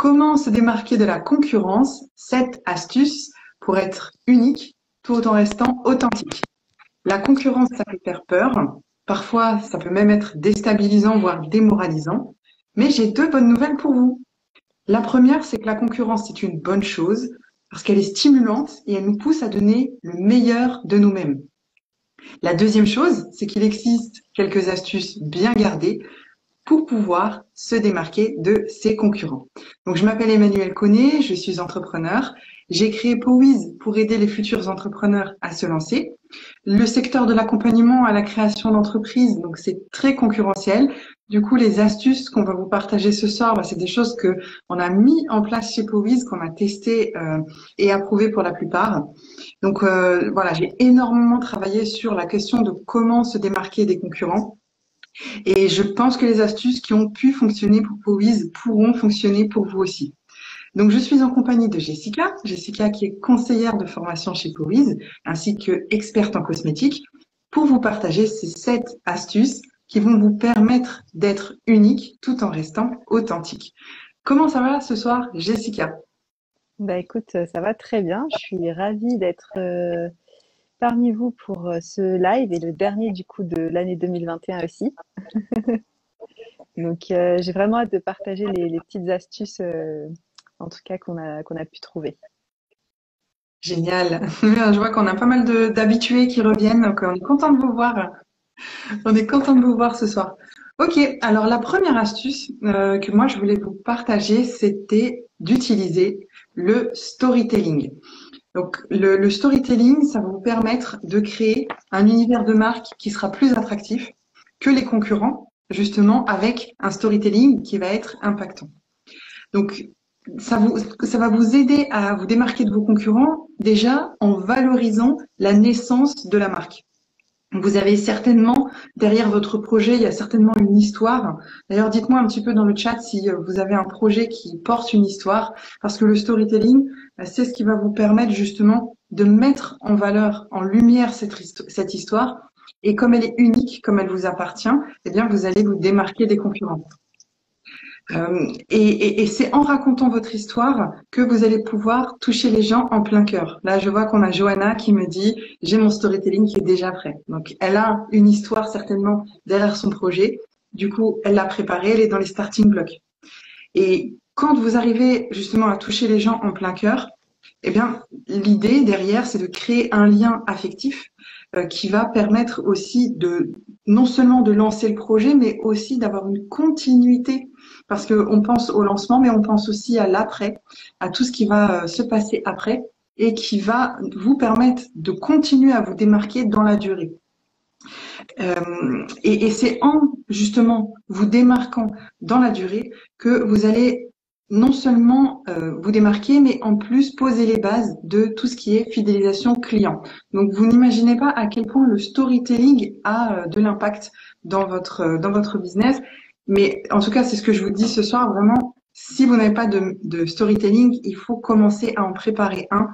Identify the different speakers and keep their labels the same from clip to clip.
Speaker 1: Comment se démarquer de la concurrence? 7 astuces pour être unique tout en restant authentique. La concurrence, ça peut faire peur. Parfois, ça peut même être déstabilisant, voire démoralisant. Mais j'ai deux bonnes nouvelles pour vous. La première, c'est que la concurrence, c'est une bonne chose parce qu'elle est stimulante et elle nous pousse à donner le meilleur de nous-mêmes. La deuxième chose, c'est qu'il existe quelques astuces bien gardées pour pouvoir se démarquer de ses concurrents. Donc, je m'appelle Emmanuelle Connet, je suis entrepreneur. J'ai créé Powiz pour aider les futurs entrepreneurs à se lancer. Le secteur de l'accompagnement à la création d'entreprises, donc c'est très concurrentiel. Du coup, les astuces qu'on va vous partager ce soir, c'est des choses que on a mis en place chez Powiz, qu'on a testé et approuvé pour la plupart. Donc voilà, j'ai énormément travaillé sur la question de comment se démarquer des concurrents. Et je pense que les astuces qui ont pu fonctionner pour Powiz pourront fonctionner pour vous aussi. Donc, je suis en compagnie de Jessica. Jessica qui est conseillère de formation chez Powiz, ainsi que experte en cosmétique, pour vous partager ces 7 astuces qui vont vous permettre d'être unique tout en restant authentique. Comment ça va ce soir, Jessica?
Speaker 2: Bah écoute, ça va très bien. Je suis ravie d'être parmi vous pour ce live et le dernier du coup de l'année 2021 aussi. Donc j'ai vraiment hâte de partager les petites astuces, en tout cas qu'on a pu trouver.
Speaker 1: Génial. Je vois qu'on a pas mal d'habitués qui reviennent, donc on est content de vous voir. On est content de vous voir ce soir. Ok, alors la première astuce que moi je voulais vous partager, c'était d'utiliser le storytelling. Donc le storytelling, ça va vous permettre de créer un univers de marque qui sera plus attractif que les concurrents, justement avec un storytelling qui va être impactant. Donc ça va vous aider à vous démarquer de vos concurrents déjà en valorisant la naissance de la marque. Vous avez certainement, derrière votre projet, il y a certainement une histoire. D'ailleurs, dites-moi un petit peu dans le chat si vous avez un projet qui porte une histoire, parce que le storytelling, c'est ce qui va vous permettre justement de mettre en valeur, en lumière cette histoire. Et comme elle est unique, comme elle vous appartient, eh bien, vous allez vous démarquer des concurrents. Et c'est en racontant votre histoire que vous allez pouvoir toucher les gens en plein cœur. Là, je vois qu'on a Johanna qui me dit j'ai mon storytelling qui est déjà prêt. Donc, elle a une histoire certainement derrière son projet. Du coup, elle l'a préparé, elle est dans les starting blocks. Et quand vous arrivez justement à toucher les gens en plein cœur, eh bien, l'idée derrière, c'est de créer un lien affectif qui va permettre aussi de non seulement de lancer le projet, mais aussi d'avoir une continuité. Parce qu'on pense au lancement, mais on pense aussi à l'après, à tout ce qui va se passer après et qui va vous permettre de continuer à vous démarquer dans la durée. Et c'est en justement vous démarquant dans la durée que vous allez non seulement vous démarquer, mais en plus poser les bases de tout ce qui est fidélisation client. Donc vous n'imaginez pas à quel point le storytelling a de l'impact dans votre business. Mais en tout cas, c'est ce que je vous dis ce soir, vraiment, si vous n'avez pas de storytelling, il faut commencer à en préparer un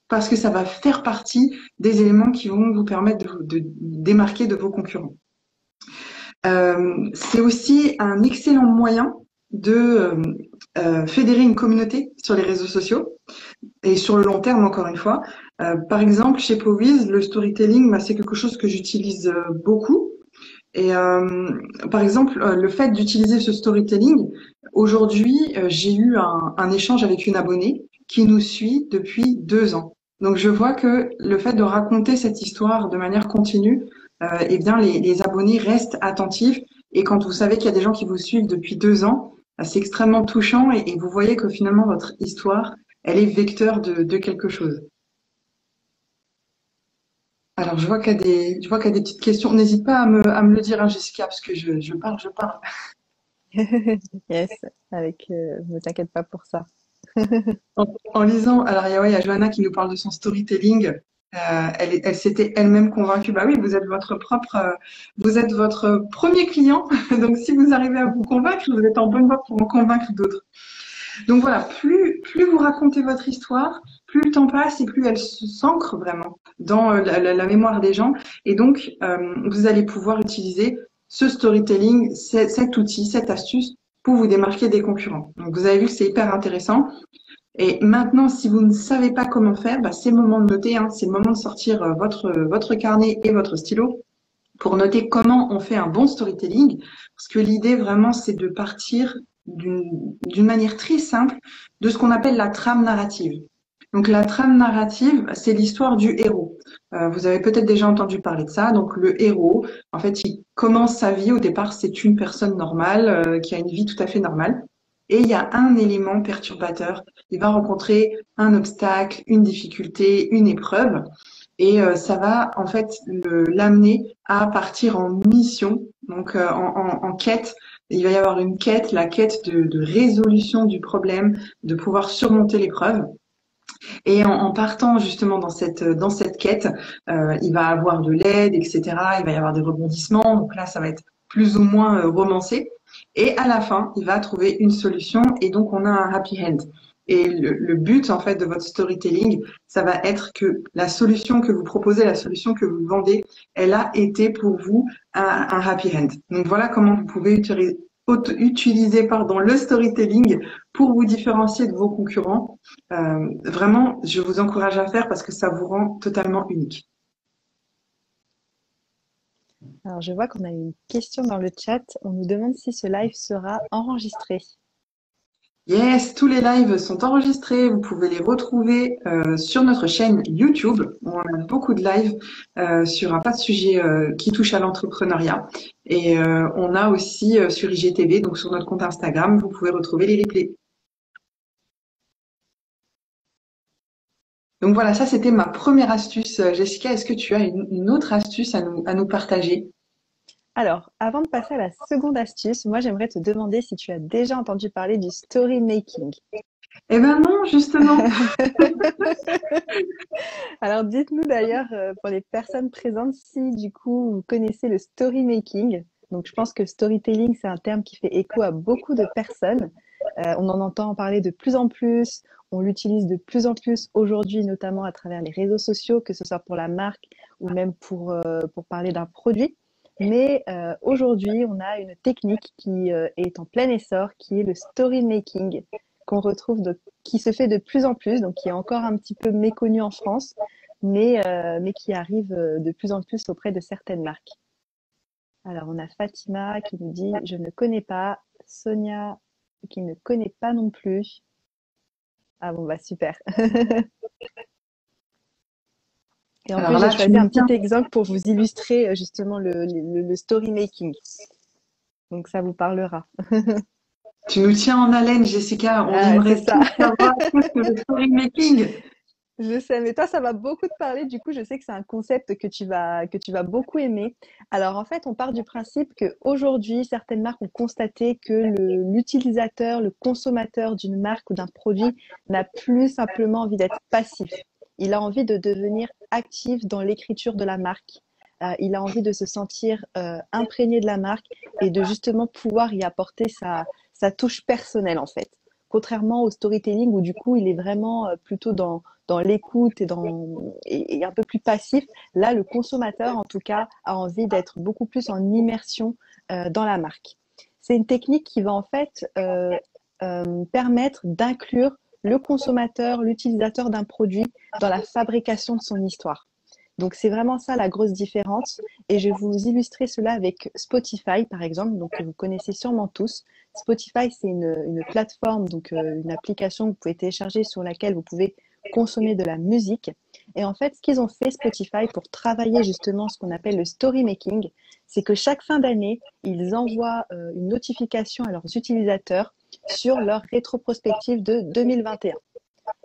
Speaker 1: parce que ça va faire partie des éléments qui vont vous permettre de démarquer de vos concurrents. C'est aussi un excellent moyen de fédérer une communauté sur les réseaux sociaux et sur le long terme, encore une fois. Par exemple, chez Powiz, le storytelling, c'est quelque chose que j'utilise beaucoup. Et par exemple, le fait d'utiliser ce storytelling, aujourd'hui, j'ai eu un échange avec une abonnée qui nous suit depuis 2 ans. Donc, je vois que le fait de raconter cette histoire de manière continue, eh bien, les abonnés restent attentifs. Et quand vous savez qu'il y a des gens qui vous suivent depuis 2 ans, c'est extrêmement touchant et vous voyez que finalement, votre histoire, elle est vecteur de quelque chose. Alors, je vois qu'il y a des petites questions. N'hésite pas à me le dire, hein, Jessica, parce que je parle, je parle.
Speaker 2: Yes, ne t'inquiète pas pour ça.
Speaker 1: En lisant, alors il y a Johanna qui nous parle de son storytelling. Elle s'était elle-même convaincue. Bah oui, vous êtes votre premier client. Donc, si vous arrivez à vous convaincre, vous êtes en bonne voie pour en convaincre d'autres. Donc voilà, plus vous racontez votre histoire, plus le temps passe et plus elle s'ancre vraiment dans la mémoire des gens. Et donc, vous allez pouvoir utiliser ce storytelling, cet outil, cette astuce pour vous démarquer des concurrents. Donc, vous avez vu que c'est hyper intéressant. Et maintenant, si vous ne savez pas comment faire, bah, c'est le moment de noter, hein, c'est le moment de sortir votre carnet et votre stylo pour noter comment on fait un bon storytelling. Parce que l'idée vraiment, c'est de partir d'une manière très simple de ce qu'on appelle la trame narrative. Donc la trame narrative, c'est l'histoire du héros. Vous avez peut-être déjà entendu parler de ça. Donc le héros, en fait, il commence sa vie. Au départ, c'est une personne normale qui a une vie tout à fait normale. Et il y a un élément perturbateur. Il va rencontrer un obstacle, une difficulté, une épreuve. Et ça va en fait l'amener à partir en mission, donc en quête. Il va y avoir une quête, la quête de résolution du problème, de pouvoir surmonter l'épreuve. Et en partant justement dans cette quête, il va avoir de l'aide, etc. Il va y avoir des rebondissements. Donc là, ça va être plus ou moins romancé. Et à la fin, il va trouver une solution et donc on a un happy end. Et le but en fait de votre storytelling, ça va être que la solution que vous proposez, la solution que vous vendez, elle a été pour vous un happy end. Donc voilà comment vous pouvez utiliser le storytelling pour vous différencier de vos concurrents. Vraiment, je vous encourage à faire parce que ça vous rend totalement unique.
Speaker 2: Alors, je vois qu'on a une question dans le chat. On nous demande si ce live sera enregistré.
Speaker 1: Yes, tous les lives sont enregistrés. Vous pouvez les retrouver sur notre chaîne YouTube. On a beaucoup de lives sur un tas de sujets qui touchent à l'entrepreneuriat. Et on a aussi sur IGTV, donc sur notre compte Instagram, vous pouvez retrouver les replays. Donc voilà, ça c'était ma première astuce. Jessica, est-ce que tu as une autre astuce à nous partager?
Speaker 2: Alors, avant de passer à la seconde astuce, moi j'aimerais te demander si tu as déjà entendu parler du story making.
Speaker 1: Eh ben non, justement.
Speaker 2: Alors, dites-nous d'ailleurs, pour les personnes présentes, si du coup vous connaissez le story making. Donc, je pense que storytelling, c'est un terme qui fait écho à beaucoup de personnes. On en entend parler de plus en plus. On l'utilise de plus en plus aujourd'hui, notamment à travers les réseaux sociaux, que ce soit pour la marque ou même pour parler d'un produit. Mais aujourd'hui, on a une technique qui est en plein essor, qui est le story making, qu'on retrouve qui se fait de plus en plus, donc qui est encore un petit peu méconnu en France, mais qui arrive de plus en plus auprès de certaines marques. Alors, on a Fatima qui nous dit « Je ne connais pas », Sonia qui ne connaît pas non plus. Ah bon, bah super. Et en
Speaker 1: Alors
Speaker 2: plus,
Speaker 1: là,
Speaker 2: j'ai
Speaker 1: tu
Speaker 2: choisi
Speaker 1: me
Speaker 2: un
Speaker 1: tiens,
Speaker 2: petit exemple pour vous illustrer justement le story making. Donc, ça vous parlera.
Speaker 1: tu nous tiens en haleine, Jessica. On
Speaker 2: Ah, c'est
Speaker 1: aimerait
Speaker 2: ça.
Speaker 1: tous savoir qu'est-ce que le story making.
Speaker 2: Je sais, mais toi, ça va beaucoup te parler. Du coup, je sais que c'est un concept que tu vas beaucoup aimer. Alors, en fait, on part du principe que aujourd'hui, certaines marques ont constaté que l'utilisateur, le consommateur d'une marque ou d'un produit n'a plus simplement envie d'être passif. Il a envie de devenir actif dans l'écriture de la marque. Il a envie de se sentir imprégné de la marque et de justement pouvoir y apporter sa touche personnelle, en fait. Contrairement au storytelling où du coup, il est vraiment plutôt dans l'écoute et un peu plus passif. Là, le consommateur, en tout cas, a envie d'être beaucoup plus en immersion dans la marque. C'est une technique qui va en fait permettre d'inclure le consommateur, l'utilisateur d'un produit dans la fabrication de son histoire. Donc c'est vraiment ça la grosse différence et je vais vous illustrer cela avec Spotify par exemple, donc que vous connaissez sûrement tous. Spotify c'est une plateforme, donc une application que vous pouvez télécharger sur laquelle vous pouvez consommer de la musique. Et en fait, ce qu'ils ont fait Spotify pour travailler justement ce qu'on appelle le story making, c'est que chaque fin d'année, ils envoient une notification à leurs utilisateurs sur leur rétroprospective de 2021.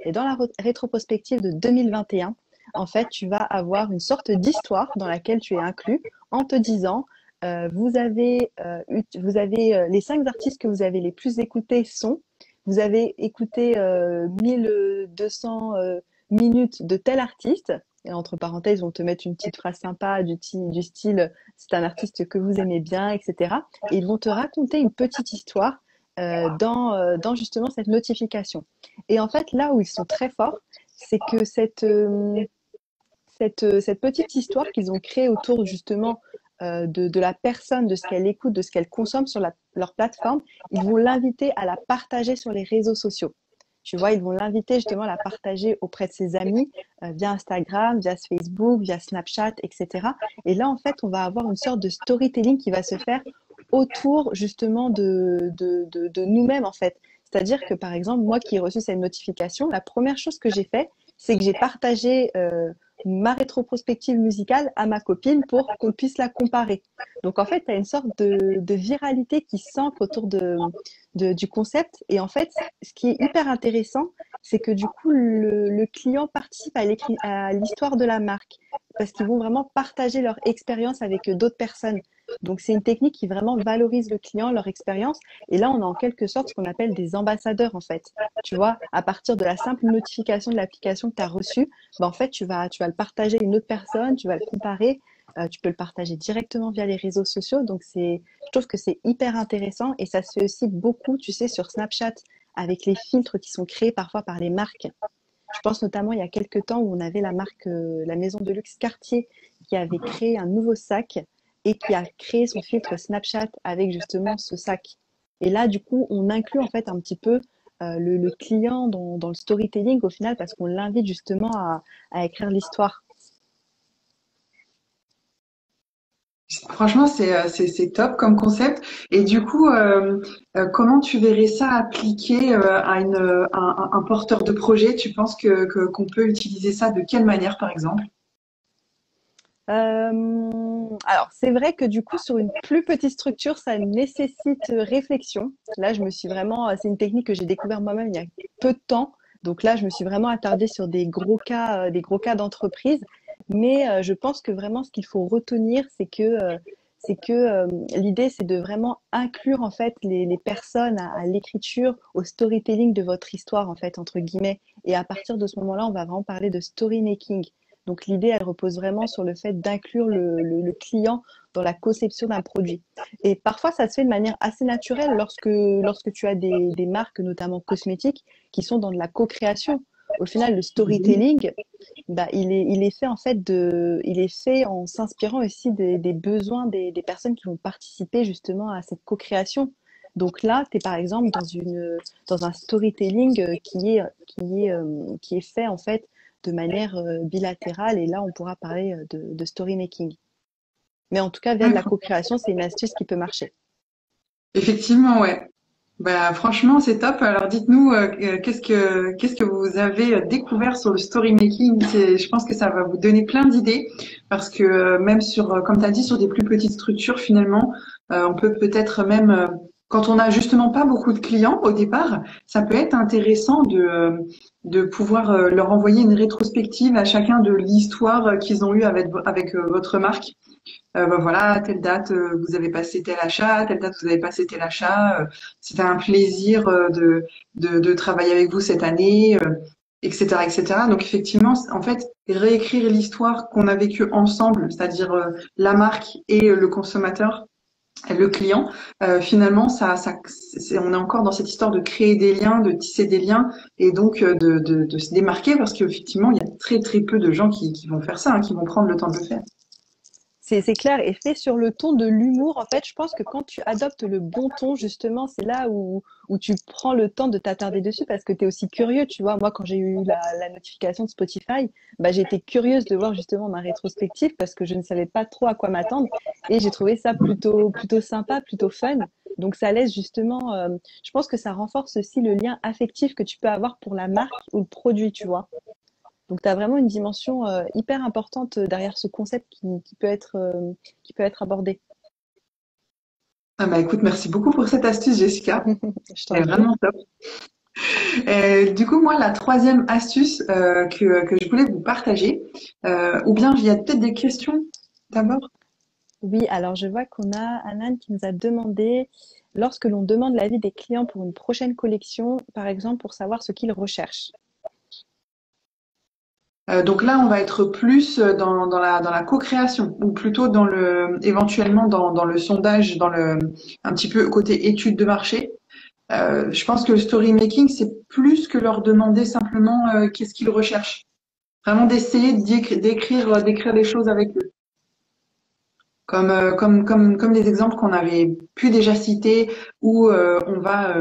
Speaker 2: Et dans la rétroprospective de 2021, en fait, tu vas avoir une sorte d'histoire dans laquelle tu es inclus en te disant vous avez les 5 artistes que vous avez les plus écoutés sont vous avez écouté 1200 minutes de tel artiste et entre parenthèses, ils vont te mettre une petite phrase sympa du style c'est un artiste que vous aimez bien, etc. Et ils vont te raconter une petite histoire dans justement cette notification. Et en fait, là où ils sont très forts, c'est que cette petite histoire qu'ils ont créée autour justement de la personne, de ce qu'elle écoute, de ce qu'elle consomme sur leur plateforme, ils vont l'inviter à la partager sur les réseaux sociaux. Tu vois, ils vont l'inviter justement à la partager auprès de ses amis via Instagram, via Facebook, via Snapchat, etc. Et là, en fait, on va avoir une sorte de storytelling qui va se faire autour justement de nous-mêmes, en fait. C'est-à-dire que, par exemple, moi qui ai reçu cette notification, la première chose que j'ai fait, c'est que j'ai partagé ma rétroprospective musicale à ma copine pour qu'on puisse la comparer. Donc, en fait, tu as une sorte de viralité qui s'ancre autour du concept. Et en fait, ce qui est hyper intéressant, c'est que du coup, le client participe à l'histoire de la marque parce qu'ils vont vraiment partager leur expérience avec d'autres personnes. Donc, c'est une technique qui vraiment valorise le client, leur expérience. Et là, on a en quelque sorte ce qu'on appelle des ambassadeurs, en fait. Tu vois, à partir de la simple notification de l'application que tu as reçue, ben, en fait, tu vas le partager à une autre personne, tu vas le comparer, tu peux le partager directement via les réseaux sociaux. Donc, je trouve que c'est hyper intéressant et ça se fait aussi beaucoup, tu sais, sur Snapchat avec les filtres qui sont créés parfois par les marques. Je pense notamment il y a quelques temps où on avait la marque, la maison de luxe Cartier qui avait créé un nouveau sac et qui a créé son filtre Snapchat avec justement ce sac. Et là, du coup, on inclut en fait un petit peu le client dans le storytelling au final parce qu'on l'invite justement à écrire l'histoire.
Speaker 1: Franchement, c'est top comme concept. Et du coup, comment tu verrais ça appliqué à un porteur de projet? Tu penses qu'on peut utiliser ça de quelle manière, par exemple?
Speaker 2: Alors, c'est vrai que du coup, sur une plus petite structure, ça nécessite réflexion. Là, c'est une technique que j'ai découvert moi-même il y a peu de temps. Donc là, je me suis vraiment attardée sur des gros cas d'entreprise. Mais je pense que vraiment, ce qu'il faut retenir, c'est que l'idée, c'est de vraiment inclure en fait les personnes à l'écriture, au storytelling de votre histoire, en fait, entre guillemets. Et à partir de ce moment-là, on va vraiment parler de story making. Donc l'idée, elle repose vraiment sur le fait d'inclure le client dans la conception d'un produit. Et parfois, ça se fait de manière assez naturelle lorsque tu as des marques, notamment cosmétiques, qui sont dans de la co-création. Au final, le storytelling, bah, il est fait en fait il est fait en s'inspirant aussi des besoins des personnes qui vont participer justement à cette co-création. Donc là, tu es par exemple dans un storytelling qui est fait en fait de manière bilatérale et là, on pourra parler de story making. Mais en tout cas, via de la
Speaker 1: Ouais,
Speaker 2: co-création, c'est une astuce qui peut marcher.
Speaker 1: effectivement, ouais. Bah, franchement, c'est top. Alors, dites-nous, qu'est-ce que vous avez découvert sur le story making? Je pense que ça va vous donner plein d'idées parce que même sur, comme tu as dit, sur des plus petites structures, finalement, on peut peut-être même, quand on a justement pas beaucoup de clients au départ, ça peut être intéressant de pouvoir leur envoyer une rétrospective à chacun de l'histoire qu'ils ont eue avec votre marque. Ben voilà, à telle date, vous avez passé tel achat, à telle date, vous avez passé tel achat. C'était un plaisir de travailler avec vous cette année, etc., etc. Donc effectivement, en fait, réécrire l'histoire qu'on a vécue ensemble, c'est-à-dire la marque et le consommateur, le client, finalement, on est encore dans cette histoire de créer des liens, de tisser des liens, et donc de se démarquer, parce qu'effectivement, il y a très très peu de gens qui vont faire ça, hein, qui vont prendre le temps de le faire.
Speaker 2: C'est clair et fait sur le ton de l'humour. En fait, je pense que quand tu adoptes le bon ton, justement, c'est là où tu prends le temps de t'attarder dessus parce que tu es aussi curieux. Tu vois, moi, quand j'ai eu la notification de Spotify, bah, j'ai été curieuse de voir justement ma rétrospective parce que je ne savais pas trop à quoi m'attendre et j'ai trouvé ça plutôt sympa, plutôt fun. Donc, ça laisse justement, je pense que ça renforce aussi le lien affectif que tu peux avoir pour la marque ou le produit, tu vois. Donc, tu as vraiment une dimension hyper importante derrière ce concept qui peut être abordé.
Speaker 1: Ah bah écoute, merci beaucoup pour cette astuce, Jessica.
Speaker 2: Je
Speaker 1: C'est
Speaker 2: t'en prie.
Speaker 1: vraiment top. Du coup, moi, la troisième astuce que je voulais vous partager, ou bien il y a peut-être des questions d'abord.
Speaker 2: Oui, alors je vois qu'on a Anan qui nous a demandé, lorsque l'on demande l'avis des clients pour une prochaine collection, par exemple pour savoir ce qu'ils recherchent.
Speaker 1: Donc là, on va être plus dans la co-création, ou plutôt éventuellement dans le sondage, un petit peu côté étude de marché. Je pense que le story making, c'est plus que leur demander simplement qu'est-ce qu'ils recherchent. Vraiment d'essayer d'écrire des choses avec eux. comme les exemples qu'on avait pu déjà citer, où on va,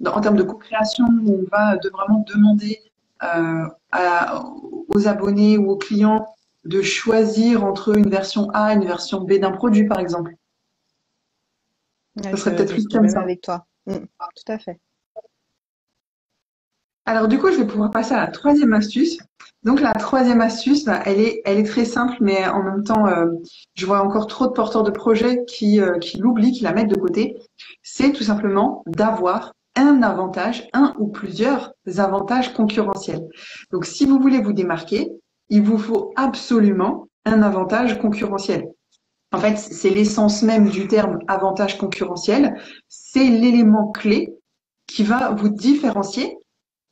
Speaker 1: en termes de co-création, où on va vraiment demander aux abonnés ou aux clients de choisir entre une version A et une version B d'un produit, par exemple.
Speaker 2: Ouais,
Speaker 1: Ça serait
Speaker 2: je
Speaker 1: peut-être plus
Speaker 2: suis
Speaker 1: comme
Speaker 2: même
Speaker 1: ça.
Speaker 2: avec toi. Tout à fait.
Speaker 1: Alors du coup, je vais pouvoir passer à la troisième astuce. Donc la troisième astuce, bah, elle est très simple, mais en même temps, je vois encore trop de porteurs de projets qui l'oublient, qui la mettent de côté. C'est tout simplement d'avoir un avantage, un ou plusieurs avantages concurrentiels. Donc si vous voulez vous démarquer, il vous faut absolument un avantage concurrentiel. En fait, c'est l'essence même du terme avantage concurrentiel. C'est l'élément clé qui va vous différencier,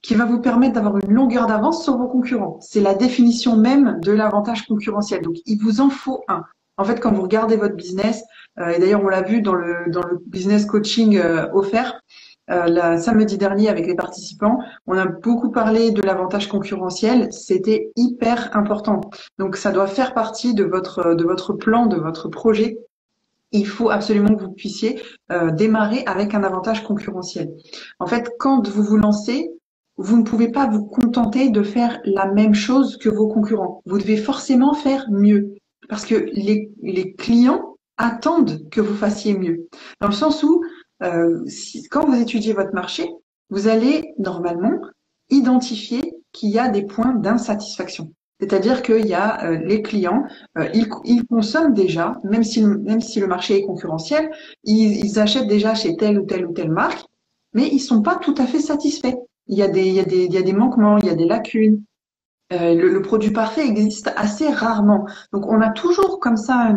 Speaker 1: qui va vous permettre d'avoir une longueur d'avance sur vos concurrents. C'est la définition même de l'avantage concurrentiel. Donc, il vous en faut un. En fait, quand vous regardez votre business, et d'ailleurs on l'a vu dans le business coaching offert samedi dernier avec les participants, on a beaucoup parlé de l'avantage concurrentiel. C'était hyper important. Donc, ça doit faire partie de votre plan, de votre projet. Il faut absolument que vous puissiez démarrer avec un avantage concurrentiel. En fait, quand vous vous lancez, vous ne pouvez pas vous contenter de faire la même chose que vos concurrents. Vous devez forcément faire mieux parce que les clients attendent que vous fassiez mieux. Dans le sens où, quand vous étudiez votre marché, vous allez normalement identifier qu'il y a des points d'insatisfaction. C'est-à-dire qu'il y a les clients, ils consomment déjà, même si le marché est concurrentiel, ils achètent déjà chez telle ou telle marque, mais ils sont pas tout à fait satisfaits. Il y a des manquements, il y a des lacunes. Le produit parfait existe assez rarement. Donc, on a toujours comme ça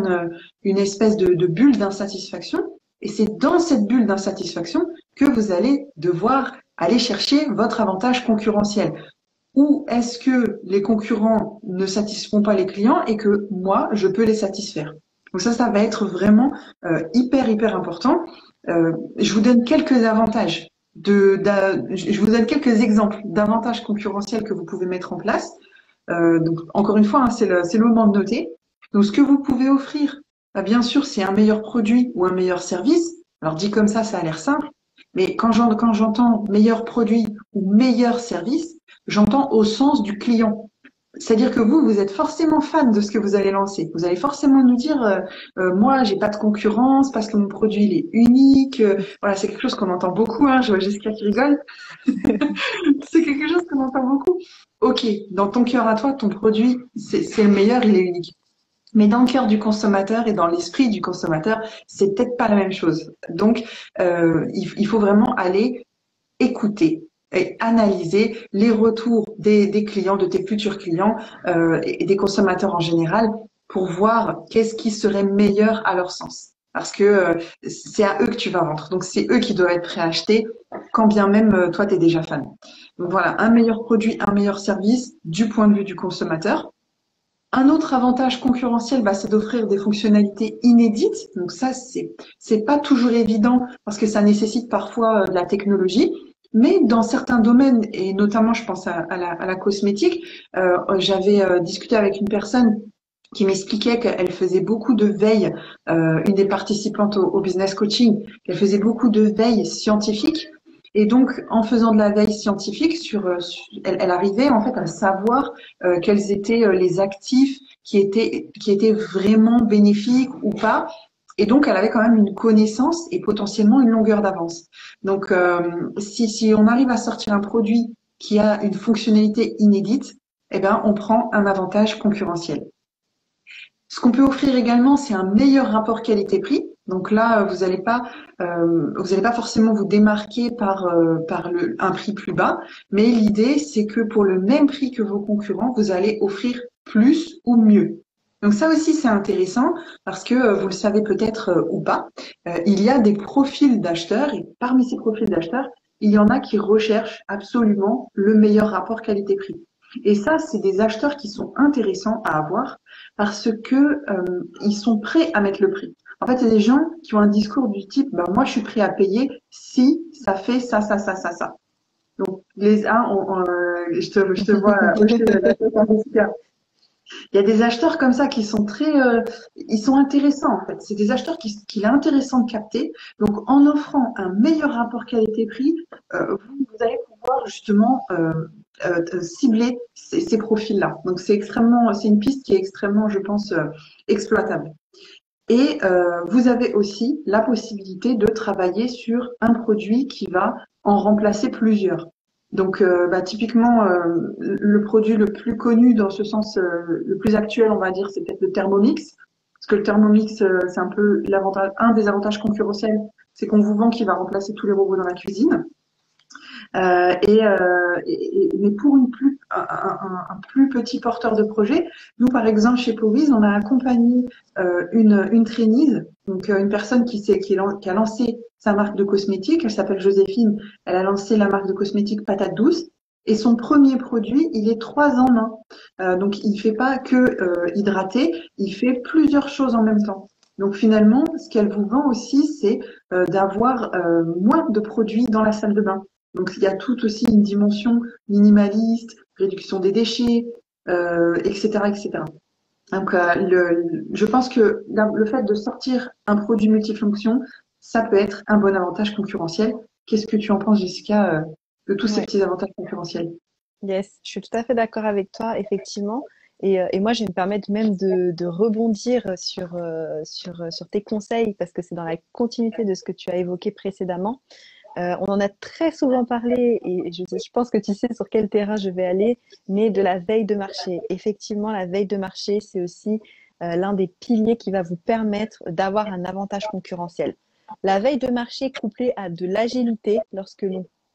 Speaker 1: une espèce de bulle d'insatisfaction. Et c'est dans cette bulle d'insatisfaction que vous allez devoir aller chercher votre avantage concurrentiel. Ou est-ce que les concurrents ne satisfont pas les clients et que moi, je peux les satisfaire? Donc ça va être vraiment hyper important. Je vous donne quelques avantages je vous donne quelques exemples d'avantages concurrentiels que vous pouvez mettre en place. Donc encore une fois, hein, c'est le moment de noter. Donc ce que vous pouvez offrir, bah, bien sûr, c'est un meilleur produit ou un meilleur service. Alors dit comme ça a l'air simple, mais quand j'entends meilleur produit ou meilleur service, j'entends au sens du client. C'est-à-dire que vous êtes forcément fan de ce que vous allez lancer. Vous allez forcément nous dire, moi, j'ai pas de concurrence parce que mon produit il est unique. Voilà, c'est quelque chose qu'on entend beaucoup. Hein, je vois Jessica qui rigole. C'est quelque chose qu'on entend beaucoup. Ok, dans ton cœur à toi, ton produit, c'est le meilleur, il est unique. Mais dans le cœur du consommateur et dans l'esprit du consommateur, c'est peut-être pas la même chose. Donc, il faut vraiment aller écouter et analyser les retours des clients, de tes futurs clients et des consommateurs en général pour voir qu'est-ce qui serait meilleur à leur sens. Parce que c'est à eux que tu vas vendre. Donc, c'est eux qui doivent être prêts à acheter, quand bien même toi, tu es déjà fan. Donc voilà, un meilleur produit, un meilleur service du point de vue du consommateur. Un autre avantage concurrentiel, bah, c'est d'offrir des fonctionnalités inédites. Donc ça, c'est pas toujours évident parce que ça nécessite parfois de la technologie. Mais dans certains domaines, et notamment je pense à la cosmétique, j'avais discuté avec une personne qui m'expliquait qu'elle faisait beaucoup de veille, une des participantes au business coaching, qu'elle faisait beaucoup de veille scientifique. Et donc, en faisant de la veille scientifique, elle arrivait en fait à savoir quels étaient les actifs qui étaient vraiment bénéfiques ou pas. Et donc, elle avait quand même une connaissance et potentiellement une longueur d'avance. Donc, si on arrive à sortir un produit qui a une fonctionnalité inédite, eh ben, on prend un avantage concurrentiel. Ce qu'on peut offrir également, c'est un meilleur rapport qualité-prix. Donc là, vous allez pas forcément vous démarquer par un prix plus bas, mais l'idée, c'est que pour le même prix que vos concurrents, vous allez offrir plus ou mieux. Donc ça aussi, c'est intéressant parce que vous le savez peut-être ou pas, il y a des profils d'acheteurs et parmi ces profils d'acheteurs, il y en a qui recherchent absolument le meilleur rapport qualité-prix. Et ça, c'est des acheteurs qui sont intéressants à avoir parce que ils sont prêts à mettre le prix. En fait, il y a des gens qui ont un discours du type, bah, moi, je suis prêt à payer si ça fait ça. Donc, je te vois hocher la tête en Jessica. Il y a des acheteurs comme ça qui sont ils sont intéressants en fait. C'est des acheteurs qu'il est intéressant de capter. Donc en offrant un meilleur rapport qualité-prix, vous allez pouvoir justement cibler ces profils-là. Donc c'est une piste qui est extrêmement, je pense, exploitable. Et vous avez aussi la possibilité de travailler sur un produit qui va en remplacer plusieurs. Donc, typiquement, le produit le plus connu dans ce sens, le plus actuel, on va dire, c'est peut-être le Thermomix. Parce que le Thermomix, c'est un peu un des avantages concurrentiels, c'est qu'on vous vend qu'il va remplacer tous les robots dans la cuisine. Mais pour un plus petit porteur de projet, nous par exemple chez Powys, on a accompagné une trainees, donc une personne qui a lancé sa marque de cosmétiques. Elle s'appelle Joséphine. Elle a lancé la marque de cosmétiques Patate Douce. Et son premier produit, il est 3 en 1. Donc il fait pas que hydrater, il fait plusieurs choses en même temps. Donc finalement, ce qu'elle vous vend aussi, c'est d'avoir moins de produits dans la salle de bain. Donc il y a tout aussi une dimension minimaliste, réduction des déchets, etc., etc. Donc je pense que le fait de sortir un produit multifonction, ça peut être un bon avantage concurrentiel. Qu'est-ce que tu en penses, Jessica, de tous ces
Speaker 2: Ouais.
Speaker 1: petits avantages concurrentiels?
Speaker 2: Yes, je suis tout à fait d'accord avec toi, effectivement. Et moi, je vais me permettre même de rebondir sur tes conseils parce que c'est dans la continuité de ce que tu as évoqué précédemment. On en a très souvent parlé et je pense que tu sais sur quel terrain je vais aller, mais de la veille de marché. Effectivement, la veille de marché, c'est aussi l'un des piliers qui va vous permettre d'avoir un avantage concurrentiel. La veille de marché couplée à de l'agilité, lorsque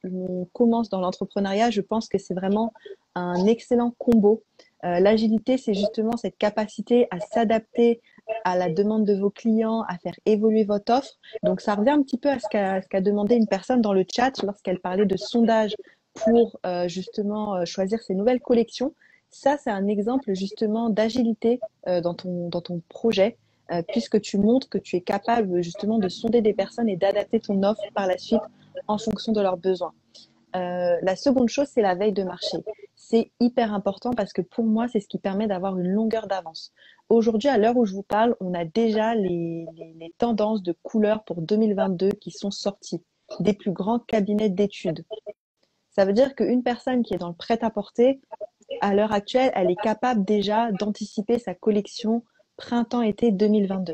Speaker 2: l'on commence dans l'entrepreneuriat, je pense que c'est vraiment un excellent combo. L'agilité, c'est justement cette capacité à s'adapter à la demande de vos clients, à faire évoluer votre offre. Donc, ça revient un petit peu à ce qu'a demandé une personne dans le chat lorsqu'elle parlait de sondage pour justement choisir ses nouvelles collections. Ça, c'est un exemple justement d'agilité dans ton projet, puisque tu montres que tu es capable justement de sonder des personnes et d'adapter ton offre par la suite en fonction de leurs besoins. La seconde chose, c'est la veille de marché. C'est hyper important parce que pour moi, c'est ce qui permet d'avoir une longueur d'avance. Aujourd'hui, à l'heure où je vous parle, on a déjà les tendances de couleurs pour 2022 qui sont sorties des plus grands cabinets d'études. Ça veut dire qu'une personne qui est dans le prêt-à-porter, à l'heure actuelle, elle est capable déjà d'anticiper sa collection printemps-été 2022,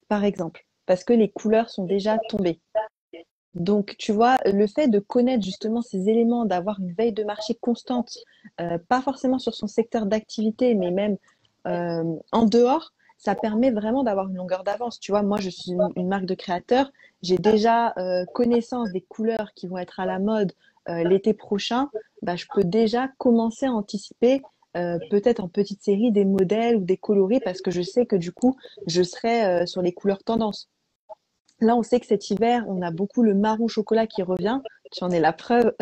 Speaker 2: par exemple, parce que les couleurs sont déjà tombées. Donc, tu vois, le fait de connaître justement ces éléments, d'avoir une veille de marché constante, pas forcément sur son secteur d'activité, mais même en dehors, ça permet vraiment d'avoir une longueur d'avance. Tu vois, moi, je suis une marque de créateur, j'ai déjà connaissance des couleurs qui vont être à la mode l'été prochain. Bah, je peux déjà commencer à anticiper peut-être en petite série des modèles ou des coloris parce que je sais que du coup, je serai sur les couleurs tendances. Là, on sait que cet hiver, on a beaucoup le marron chocolat qui revient. Tu en es la preuve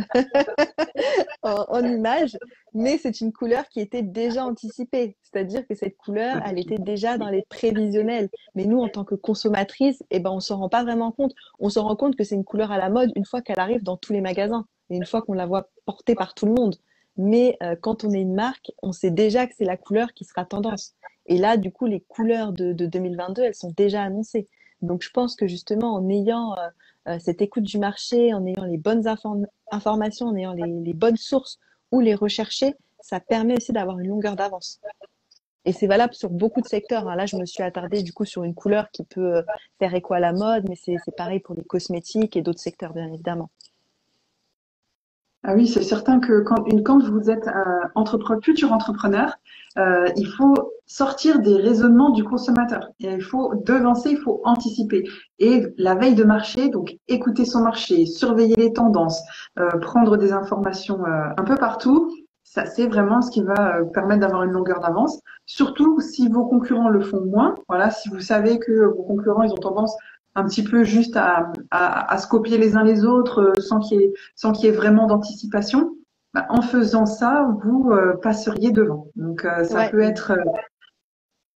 Speaker 2: en image, mais c'est une couleur qui était déjà anticipée. C'est-à-dire que cette couleur, elle était déjà dans les prévisionnels. Mais nous, en tant que consommatrices, eh ben, on s'en rend pas vraiment compte. On s'en rend compte que c'est une couleur à la mode une fois qu'elle arrive dans tous les magasins et une fois qu'on la voit portée par tout le monde. Mais quand on est une marque, on sait déjà que c'est la couleur qui sera tendance. Et là, du coup, les couleurs de 2022, elles sont déjà annoncées. Donc, je pense que justement, en ayant cette écoute du marché, en ayant les bonnes informations, en ayant les bonnes sources où les rechercher, ça permet aussi d'avoir une longueur d'avance. Et c'est valable sur beaucoup de secteurs, hein. Là, je me suis attardée du coup sur une couleur qui peut faire écho à la mode, mais c'est pareil pour les cosmétiques et d'autres secteurs, bien évidemment.
Speaker 1: Ah oui, c'est certain que quand vous êtes futur entrepreneur, il faut sortir des raisonnements du consommateur. Et il faut devancer, il faut anticiper. Et la veille de marché, donc écouter son marché, surveiller les tendances, prendre des informations un peu partout, ça c'est vraiment ce qui va permettre d'avoir une longueur d'avance. Surtout si vos concurrents le font moins. Voilà, si vous savez que vos concurrents ils ont tendance un petit peu juste à se copier les uns les autres sans qu'il y ait vraiment d'anticipation, bah, en faisant ça, vous passeriez devant. Donc ça
Speaker 2: Ouais,
Speaker 1: peut être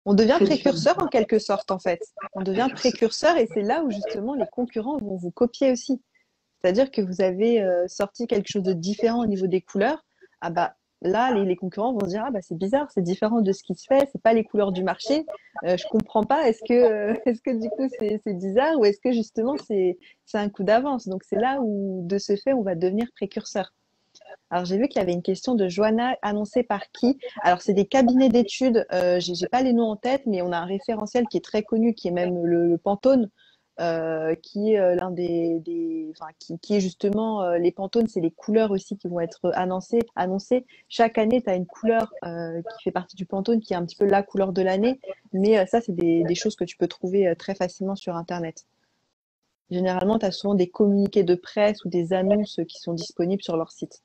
Speaker 2: on devient
Speaker 1: très différent.
Speaker 2: précurseur en quelque sorte, en fait. On devient précurseur et c'est là où justement les concurrents vont vous copier aussi. C'est-à-dire que vous avez sorti quelque chose de différent au niveau des couleurs. Ah bah, là, les concurrents vont se dire, ah bah c'est bizarre, c'est différent de ce qui se fait, c'est pas les couleurs du marché, je comprends pas, est-ce que du coup c'est bizarre ou est-ce que justement c'est un coup d'avance? Donc c'est là où de ce fait on va devenir précurseur. Alors j'ai vu qu'il y avait une question de Johanna annoncée par qui? Alors c'est des cabinets d'études, j'ai pas les noms en tête, mais on a un référentiel qui est très connu, qui est même le Pantone, qui est l'un enfin qui est justement les Pantones, c'est les couleurs aussi qui vont être annoncées. Chaque année, tu as une couleur qui fait partie du Pantone, qui est un petit peu la couleur de l'année, mais ça c'est des choses que tu peux trouver très facilement sur Internet. Généralement, tu as souvent des communiqués de presse ou des annonces qui sont disponibles sur leur site.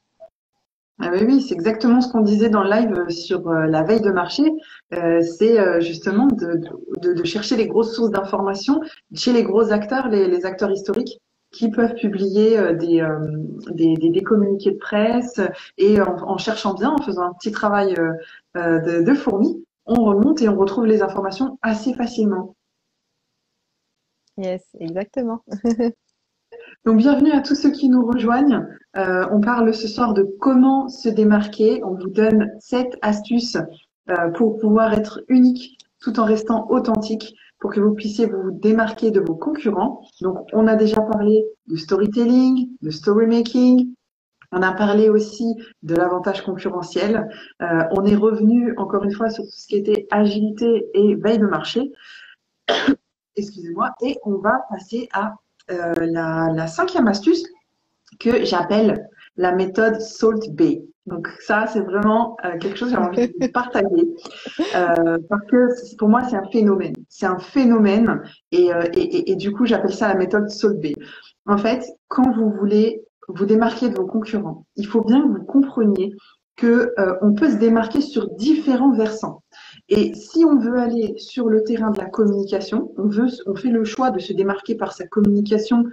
Speaker 1: Ah oui, oui, c'est exactement ce qu'on disait dans le live sur la veille de marché. C'est justement de chercher les grosses sources d'informations chez les gros acteurs, les acteurs historiques qui peuvent publier des communiqués de presse et en cherchant bien, en faisant un petit travail de fourmi, on remonte et on retrouve les informations assez facilement.
Speaker 2: Yes, exactement.
Speaker 1: Donc, bienvenue à tous ceux qui nous rejoignent. On parle ce soir de comment se démarquer. On vous donne 7 astuces pour pouvoir être unique tout en restant authentique, pour que vous puissiez vous démarquer de vos concurrents. Donc, on a déjà parlé de storytelling, de story making. On a parlé aussi de l'avantage concurrentiel. On est revenu encore une fois sur tout ce qui était agilité et veille de marché. Excusez-moi. Et on va passer à la cinquième astuce que j'appelle la méthode Salt Bay. Donc ça, c'est vraiment quelque chose que j'ai envie de partager parce que pour moi, c'est un phénomène. C'est un phénomène et du coup, j'appelle ça la méthode Salt Bay. En fait, quand vous voulez vous démarquer de vos concurrents, il faut bien que vous compreniez que on peut se démarquer sur différents versants. Et si on veut aller sur le terrain de la communication, on fait le choix de se démarquer par sa communication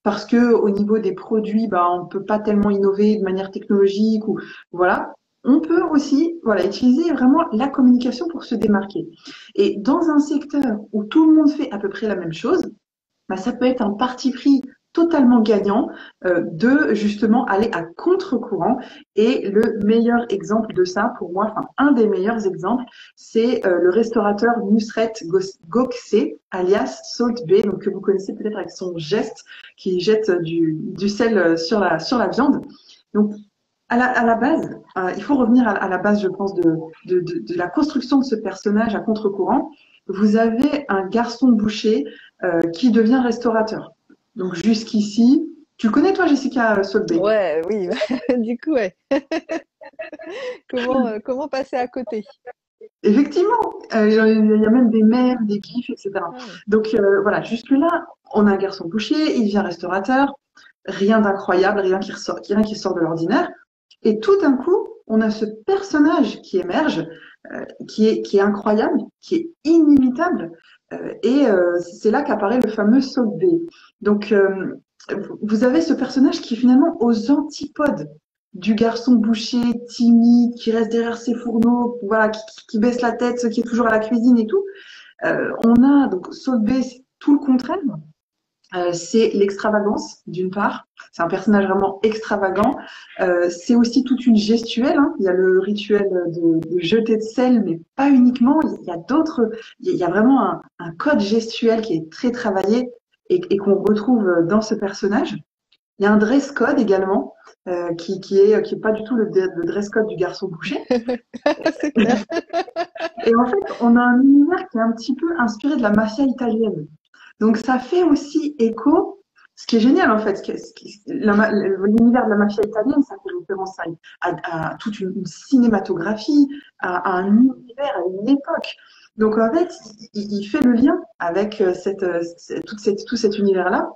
Speaker 1: parce que au niveau des produits, bah, on peut pas tellement innover de manière technologique ou voilà. On peut aussi, voilà, utiliser vraiment la communication pour se démarquer. Et dans un secteur où tout le monde fait à peu près la même chose, bah, ça peut être un parti pris totalement gagnant de justement aller à contre-courant. Et le meilleur exemple de ça, pour moi, enfin un des meilleurs exemples, c'est le restaurateur Nusret Gokse, alias Salt Bay, donc que vous connaissez peut-être avec son geste qui jette du sel sur la viande. Donc à la base, il faut revenir à la base, je pense, de la construction de ce personnage à contre-courant. Vous avez un garçon boucher qui devient restaurateur. Donc jusqu'ici, tu connais toi Jessica Solveig?
Speaker 2: Ouais, oui, du coup, ouais. Comment passer à côté?
Speaker 1: Effectivement, il y a même des mèmes, des gifs, etc.
Speaker 2: Ah oui.
Speaker 1: Donc voilà, jusque-là, on a un garçon boucher, il devient restaurateur, rien d'incroyable, rien qui sort de l'ordinaire. Et tout d'un coup, on a ce personnage qui émerge, qui est incroyable, qui est inimitable. C'est là qu'apparaît le fameux Salt Bae. Donc, vous avez ce personnage qui est finalement aux antipodes du garçon boucher, timide, qui reste derrière ses fourneaux, voilà, qui baisse la tête, qui est toujours à la cuisine et tout. On a donc Salt Bae, c'est tout le contraire. C'est l'extravagance, d'une part. C'est un personnage vraiment extravagant. C'est aussi toute une gestuelle. Hein. Il y a le rituel de jeter de sel, mais pas uniquement. Il y a d'autres. Il y a vraiment un code gestuel qui est très travaillé et qu'on retrouve dans ce personnage. Il y a un dress code également, qui est pas du tout le dress code du garçon boucher.
Speaker 2: C'est clair.
Speaker 1: Et en fait, on a un univers qui est un petit peu inspiré de la mafia italienne. Donc ça fait aussi écho, ce qui est génial en fait, l'univers de la mafia italienne, ça fait référence à toute une cinématographie, à un univers, à une époque. Donc en fait, il fait le lien avec tout cet univers-là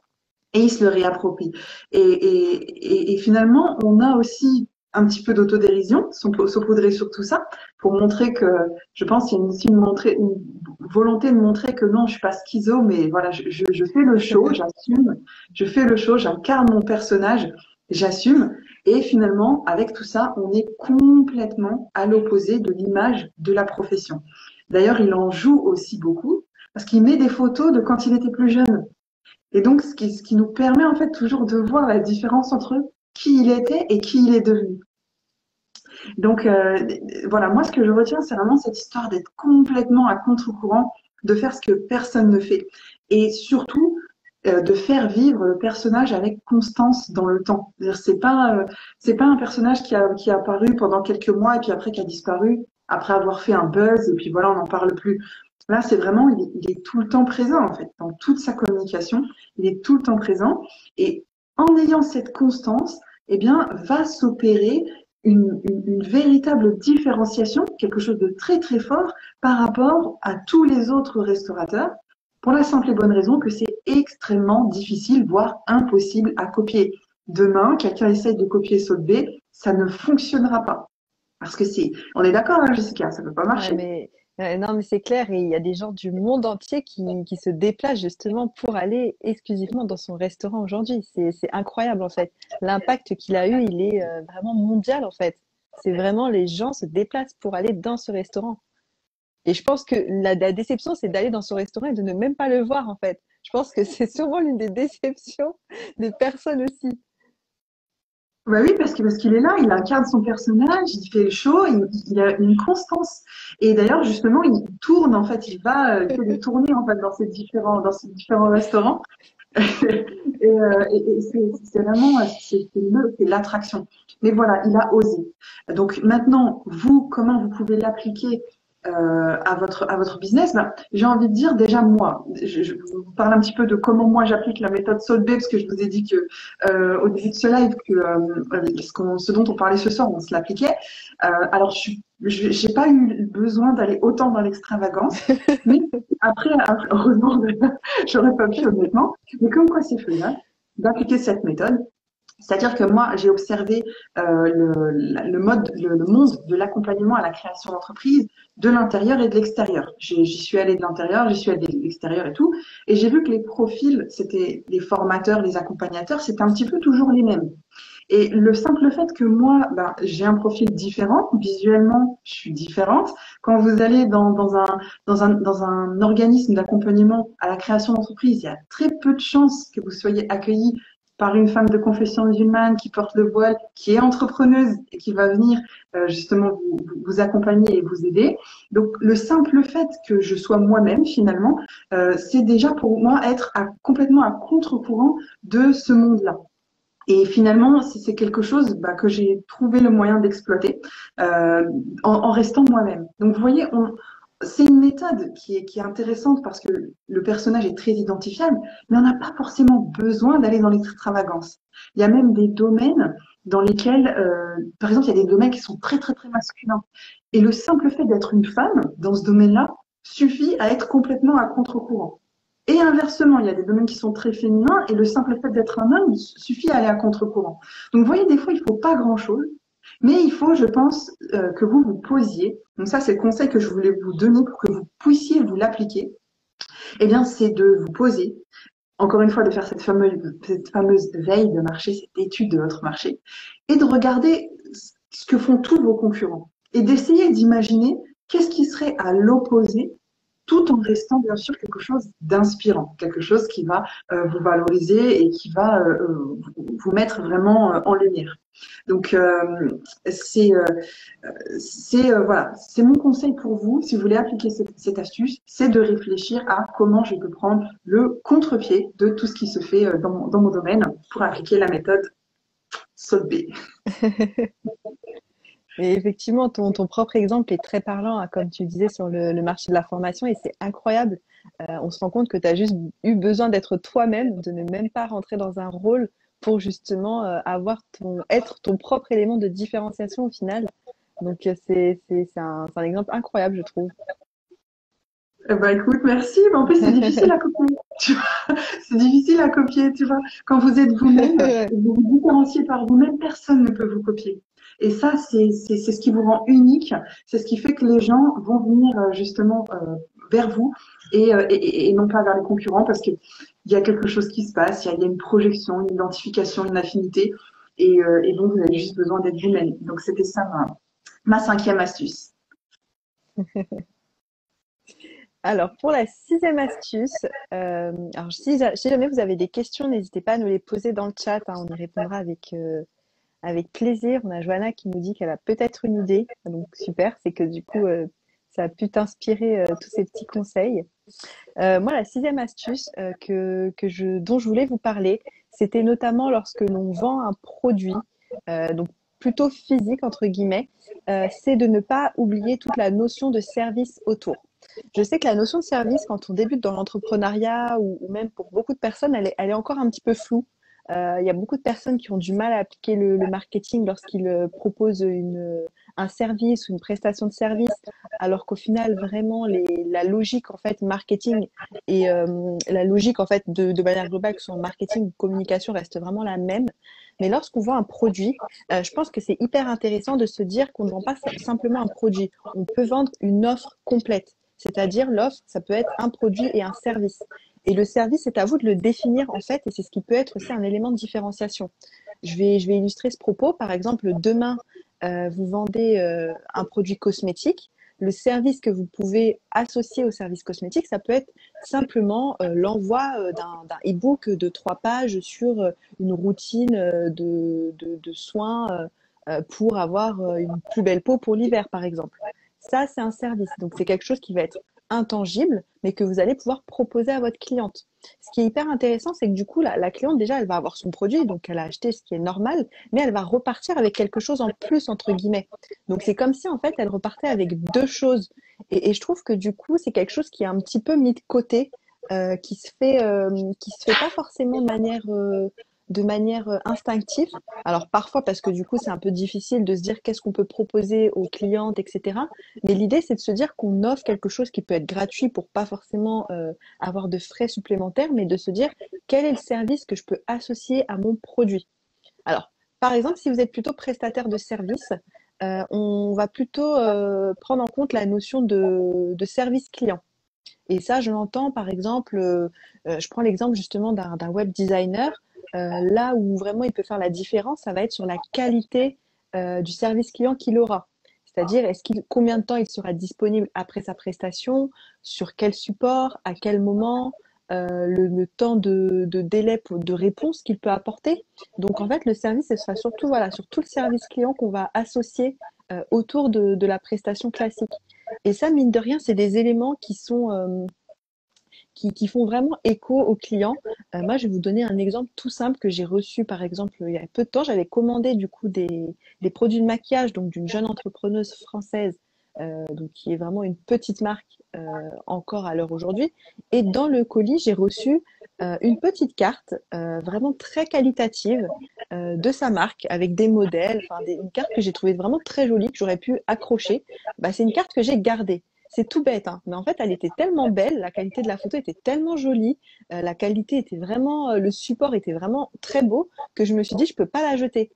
Speaker 1: et il se le réapproprie. Et finalement, on a aussi un petit peu d'autodérision saupoudrée sur tout ça pour montrer que, je pense, qu'il y a aussi une volonté de montrer que non, je suis pas schizo, mais voilà, je fais le show, j'assume, je fais le show, j'incarne mon personnage, j'assume. Et finalement, avec tout ça, on est complètement à l'opposé de l'image de la profession. D'ailleurs, il en joue aussi beaucoup parce qu'il met des photos de quand il était plus jeune. Et donc, ce qui nous permet en fait toujours de voir la différence entre qui il était et qui il est devenu. Donc voilà, moi ce que je retiens, c'est vraiment cette histoire d'être complètement à contre-courant, de faire ce que personne ne fait, et surtout de faire vivre le personnage avec constance dans le temps. C'est-à-dire, c'est pas un personnage qui a apparu pendant quelques mois et puis après qui a disparu après avoir fait un buzz et puis voilà, on n'en parle plus. Là, c'est vraiment, il est tout le temps présent en fait, dans toute sa communication, il est tout le temps présent et en ayant cette constance, eh bien, va s'opérer une véritable différenciation, quelque chose de très très fort par rapport à tous les autres restaurateurs, pour la simple et bonne raison que c'est extrêmement difficile, voire impossible à copier. Demain, quelqu'un essaye de copier Solvay, ça ne fonctionnera pas. Parce que on est d'accord, hein, Jessica, ça ne peut pas
Speaker 2: Ouais,
Speaker 1: marcher.
Speaker 2: mais non, mais c'est clair, et il y a des gens du monde entier qui se déplacent justement pour aller exclusivement dans son restaurant aujourd'hui. C'est incroyable en fait. L'impact qu'il a eu, il est vraiment mondial en fait. C'est vraiment les gens se déplacent pour aller dans ce restaurant. Et je pense que la déception, c'est d'aller dans ce restaurant et de ne même pas le voir en fait. Je pense que c'est sûrement l'une des déceptions des personnes aussi.
Speaker 1: Bah oui, parce qu'il est là, il incarne son personnage, il fait le show, il a une constance. Et d'ailleurs, justement, il tourne, en fait, il fait des tournées, en fait, dans ces différents restaurants. Et c'est vraiment, c'est l'attraction. Mais voilà, il a osé. Donc maintenant, vous, comment vous pouvez l'appliquer à votre business? Ben, j'ai envie de dire déjà moi, je vous parle un petit peu de comment moi j'applique la méthode Solvay parce que je vous ai dit que au début de ce live que ce dont on parlait ce soir, on se l'appliquait. Alors j'ai pas eu besoin d'aller autant dans l'extravagance, mais après heureusement, j'aurais pas pu honnêtement. Mais comme quoi c'est faisable d'appliquer cette méthode. C'est-à-dire que moi, j'ai observé le monde de l'accompagnement à la création d'entreprise de l'intérieur et de l'extérieur. J'y suis allée de l'intérieur, j'y suis allée de l'extérieur et tout. Et j'ai vu que les profils, c'était les formateurs, les accompagnateurs, c'était un petit peu toujours les mêmes. Et le simple fait que moi, ben, j'ai un profil différent, visuellement, je suis différente. Quand vous allez dans un organisme d'accompagnement à la création d'entreprise, il y a très peu de chances que vous soyez accueilli par une femme de confession musulmane qui porte le voile, qui est entrepreneuse et qui va venir justement vous accompagner et vous aider. Donc le simple fait que je sois moi-même finalement, c'est déjà pour moi être complètement à contre-courant de ce monde-là. Et finalement, c'est quelque chose bah, que j'ai trouvé le moyen d'exploiter en restant moi-même. Donc, vous voyez, c'est une méthode qui est intéressante parce que le personnage est très identifiable, mais on n'a pas forcément besoin d'aller dans l'extravagance. Il y a même des domaines dans lesquels, par exemple, il y a des domaines qui sont très, très, très masculins. Et le simple fait d'être une femme dans ce domaine-là suffit à être complètement à contre-courant. Et inversement, il y a des domaines qui sont très féminins et le simple fait d'être un homme suffit à aller à contre-courant. Donc, vous voyez, des fois, il ne faut pas grand-chose, mais il faut, je pense, que vous vous posiez. Donc ça, c'est le conseil que je voulais vous donner pour que vous puissiez vous l'appliquer. Eh bien, c'est de vous poser, encore une fois, de faire cette fameuse veille de marché, cette étude de votre marché, et de regarder ce que font tous vos concurrents et d'essayer d'imaginer qu'est-ce qui serait à l'opposé tout en restant bien sûr quelque chose d'inspirant, quelque chose qui va vous valoriser et qui va vous mettre vraiment en lumière. Donc c'est voilà, c'est mon conseil pour vous si vous voulez appliquer cette astuce, c'est de réfléchir à comment je peux prendre le contre-pied de tout ce qui se fait dans mon domaine pour appliquer la méthode Solvay.
Speaker 2: Et effectivement, ton propre exemple est très parlant, hein, comme tu disais, sur le marché de la formation, et c'est incroyable. On se rend compte que tu as juste eu besoin d'être toi-même, de ne même pas rentrer dans un rôle pour justement être ton propre élément de différenciation au final. Donc, c'est un exemple incroyable, je trouve.
Speaker 1: Bah écoute, merci. Mais en plus, c'est difficile à copier. Tu vois, c'est difficile à copier, tu vois. Quand vous êtes vous-même,
Speaker 2: Ouais.
Speaker 1: vous vous différenciez par vous-même, personne ne peut vous copier. Et ça, c'est ce qui vous rend unique. C'est ce qui fait que les gens vont venir justement vers vous et non pas vers les concurrents parce qu'il y a quelque chose qui se passe, il y a une projection, une identification, une affinité. Et donc, vous avez juste besoin d'être vous-même. Donc, c'était ça ma cinquième astuce.
Speaker 2: Alors, pour la sixième astuce, alors si jamais vous avez des questions, n'hésitez pas à nous les poser dans le chat, hein, on y répondra avec, Avec plaisir. On a Johanna qui nous dit qu'elle a peut-être une idée. Donc super, c'est que du coup, ça a pu t'inspirer tous ces petits conseils. Moi, la sixième astuce dont je voulais vous parler, c'était notamment lorsque l'on vend un produit, donc plutôt physique entre guillemets, c'est de ne pas oublier toute la notion de service autour. Je sais que la notion de service, quand on débute dans l'entrepreneuriat ou même pour beaucoup de personnes, elle est encore un petit peu floue. Il y a beaucoup de personnes qui ont du mal à appliquer le marketing lorsqu'ils proposent un service ou une prestation de service, alors qu'au final, vraiment, la logique en fait marketing et la logique en fait de manière globale, que ce soit en marketing ou communication, reste vraiment la même. Mais lorsqu'on vend un produit, je pense que c'est hyper intéressant de se dire qu'on ne vend pas simplement un produit. On peut vendre une offre complète. C'est-à-dire l'offre, ça peut être un produit et un service. Et le service, c'est à vous de le définir en fait, et c'est ce qui peut être aussi un élément de différenciation. Je vais illustrer ce propos. Par exemple, demain, vous vendez un produit cosmétique. Le service que vous pouvez associer au service cosmétique, ça peut être simplement l'envoi d'un e-book de 3 pages sur une routine de soins pour avoir une plus belle peau pour l'hiver, par exemple. Ça, c'est un service. Donc, c'est quelque chose qui va être intangible, mais que vous allez pouvoir proposer à votre cliente. Ce qui est hyper intéressant, c'est que du coup, la cliente, déjà, elle va avoir son produit, donc elle a acheté ce qui est normal, mais elle va repartir avec quelque chose en plus, entre guillemets. Donc, c'est comme si, en fait, elle repartait avec deux choses. Et je trouve que du coup, c'est quelque chose qui est un petit peu mis de côté, qui se fait pas forcément de manière instinctive. Alors parfois parce que du coup c'est un peu difficile de se dire qu'est-ce qu'on peut proposer aux clientes, etc. Mais l'idée c'est de se dire qu'on offre quelque chose qui peut être gratuit pour pas forcément avoir de frais supplémentaires, mais de se dire quel est le service que je peux associer à mon produit. Alors par exemple si vous êtes plutôt prestataire de service, on va plutôt prendre en compte la notion de service client. Et ça, je l'entends par exemple, je prends l'exemple justement d'un web designer. Là où vraiment il peut faire la différence, ça va être sur la qualité du service client qu'il aura. C'est-à-dire, combien de temps il sera disponible après sa prestation, sur quel support, à quel moment, le temps de délai de réponse qu'il peut apporter. Donc en fait, le service, ce sera surtout voilà, sur tout le service client qu'on va associer autour de la prestation classique. Et ça, mine de rien, c'est des éléments qui font vraiment écho aux clients. Moi, je vais vous donner un exemple tout simple que j'ai reçu, par exemple, il y a peu de temps. J'avais commandé du coup des produits de maquillage donc d'une jeune entrepreneuse française, donc qui est vraiment une petite marque encore à l'heure aujourd'hui. Et dans le colis, j'ai reçu une petite carte vraiment très qualitative de sa marque avec des modèles, une carte que j'ai trouvée vraiment très jolie, que j'aurais pu accrocher. Bah, c'est une carte que j'ai gardée. C'est tout bête, hein. Mais en fait, elle était tellement belle, la qualité de la photo était tellement jolie, la qualité était vraiment, le support était vraiment très beau que je me suis dit, je peux pas la jeter.